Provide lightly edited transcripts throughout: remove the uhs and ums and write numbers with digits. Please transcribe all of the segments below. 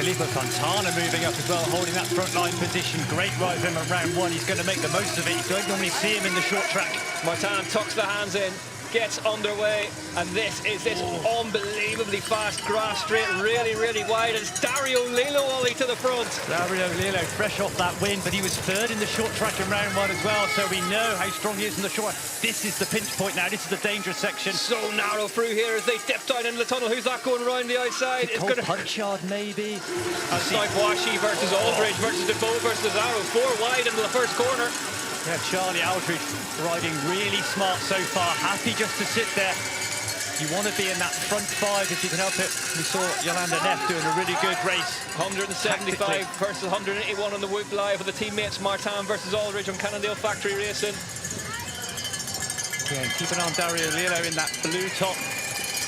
Filippo Fontana moving up as well, holding that front line position. Great ride from him at round one. He's going to make the most of it. You don't normally see him in the short track. Martin tucks the hands in, gets underway, and this is unbelievably fast grass straight, really, really wide. It's Dario Lillo Ollie to the front. Dario Lillo fresh off that win, but he was third in the short track in round one as well, so we know how strong he is in the short. This is the pinch point now. This is the dangerous section. So narrow through here as they dip down into the tunnel. Who's that going around the outside? It's going to punch yard maybe. It's like Washi versus Aldridge versus DeBow versus Azaro. 4 wide into the first corner. Yeah, Charlie Aldridge riding really smart so far. Happy just to sit there. You want to be in that front 5 if you can help it. We saw Yolanda Neff doing a really good race. 175 versus 181 on the Whoop Live with the teammates Martin versus Aldridge on Cannondale Factory Racing. Yeah, and keep an eye on Dario Lillo in that blue top,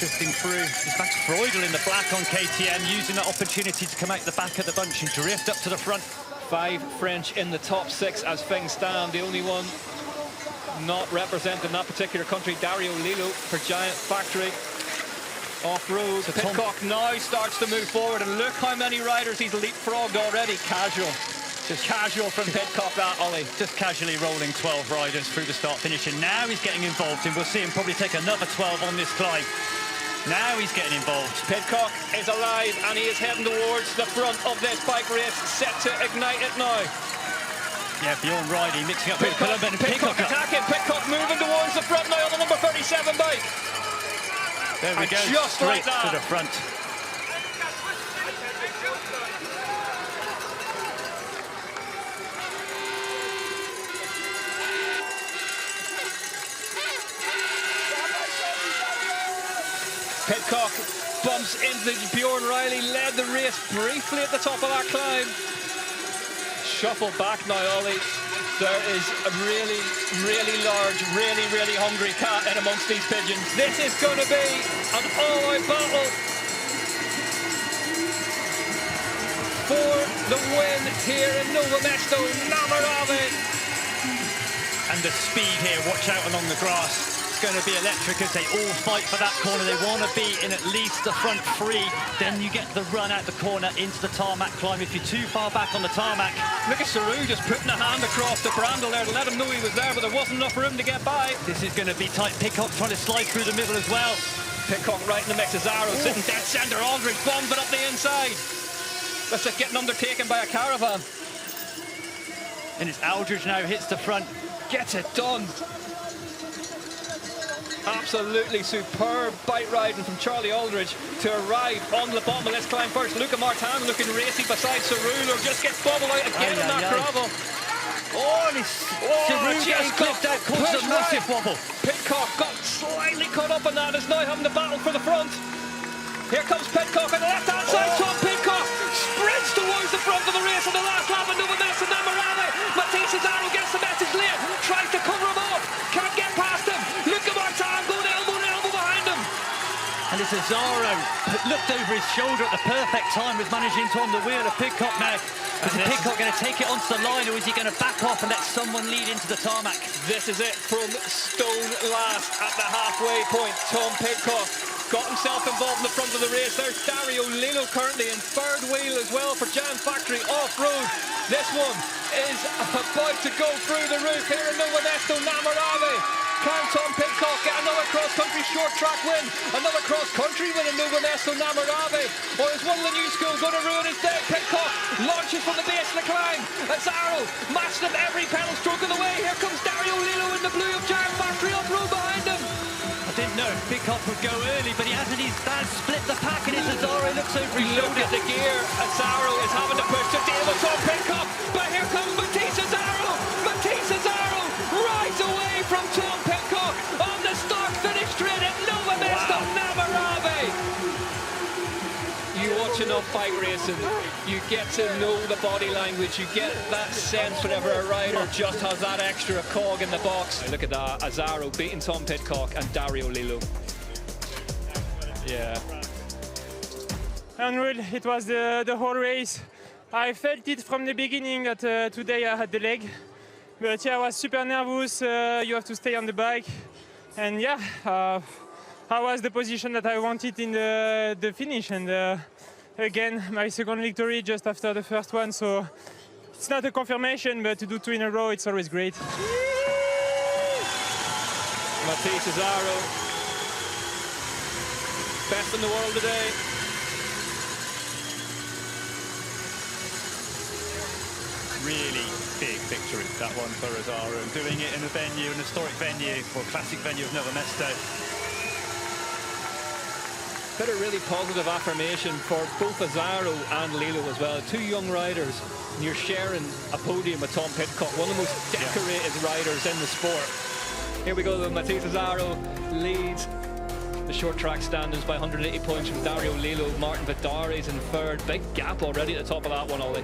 drifting through. It's Max Freudel in the black on KTM, using that opportunity to come out the back of the bunch and drift up to the front. 5 French in the top 6 as things stand. The only one not representing that particular country, Dario Lillo for Giant Factory. Off-road, so Pidcock now starts to move forward, and look how many riders he's leapfrogged already. Casual. Just casual from Pidcock, that Ollie. Just casually rolling 12 riders through the start-finish, and now he's getting involved, and we'll see him probably take another 12 on this climb. Now he's getting involved. Pidcock is alive, and he is heading towards the front of this bike race, set to ignite it now. Yeah, Bjorn riding, mixing up with Columban and Pidcock attacking. Pidcock moving towards the front now on the number 37 bike. There we go, just straight like that. to the front. Pidcock bumps into Bjorn Riley, led the race briefly at the top of that climb. Shuffle back now, Ollie. There is a really, really large, really, really hungry cat in amongst these pigeons. This is going to be an all-out battle for the win here in Nové Město, Moravě. And the speed here, watch out along the grass. Going to be electric as they all fight for that corner. They want to be in at least the front 3. Then you get the run out the corner into the tarmac climb. If you're too far back on the tarmac. Look at Saru just putting a hand across the brandle there to let him know he was there, but there wasn't enough room to get by. This is going to be tight. Pidcock trying to slide through the middle as well. Pidcock right in the mix. Azaro sitting dead centre. Aldridge bombed it up the inside. That's just getting undertaken by a caravan. And it's Aldridge now hits the front. Gets it done. Absolutely superb bike riding from Charlie Aldridge to arrive on the bottom of this climb first. Luca Martin looking racy beside Cerullo, just gets bobbled out again in that gravel. Cerullo just clipped out, caused a massive wobble. Pidcock got slightly caught up on that, is now having to battle for the front. Here comes Pidcock on the left-hand side. Tom Pidcock sprints towards the front of the race on the last lap of Nové Město, Moravě. Matisse Azaro gets the message late, tries to cover him off, can't get past him. Look at Martin going elbow to elbow behind him. And it's Azaro looked over his shoulder at the perfect time, was managing to on the wheel of Pidcock now. Is Pidcock going to take it onto the line, or is he going to back off and let someone lead into the tarmac? This is it from stone last at the halfway point. Tom Pidcock got himself involved in the front of the race. There's Dario Lillo currently in third wheel as well for Giant Factory off-road. This one is about to go through the roof here in Nové Město, Moravě. Can Tom Pidcock get another cross-country short track win? Another cross-country win in Nové Město, Moravě? Or is one of the new schools going to ruin his day? Pidcock launches from the base of the climb. Azaro matching him every pedal stroke of the way. Here comes Dario Lillo in the blue of Giant Factory off-road behind him. I didn't know Pidcock would go early, but he hasn't. He's split the pack, and it's Azaro looks over his shoulder. Look at the gear. Azaro is having to push to deal with Tom Pidcock, but here comes Matisse Azaro. Matisse Azaro right away from Tom Pidcock on the start-finish straight at Nové Město, Moravě. You watch enough bike racing, you get to know the body language, you get that sense whenever a rider just has that extra cog in the box. Look at that, Azaro beating Tom Pidcock and Dario Lillo. Yeah. Unreal, it was the whole race. I felt it from the beginning that today I had the leg. But yeah, I was super nervous, you have to stay on the bike. And yeah, I was the position that I wanted in the finish. And again, my second victory just after the first one, so it's not a confirmation, but to do 2 in a row, it's always great. Matej Cesaro, best in the world today. Really big victory, that one for Cesaro, and doing it in a venue, an historic venue, or classic venue of Nové Město. Bit of really positive affirmation for both Cesaro and Lilo as well. 2 young riders, and you're sharing a podium with Tom Pidcock, one of the most decorated riders in the sport. Here we go, though. Matej Cesaro leads the short track standings by 180 points from Dario Lilo. Martin Vidari's in third. Big gap already at the top of that one, Ollie.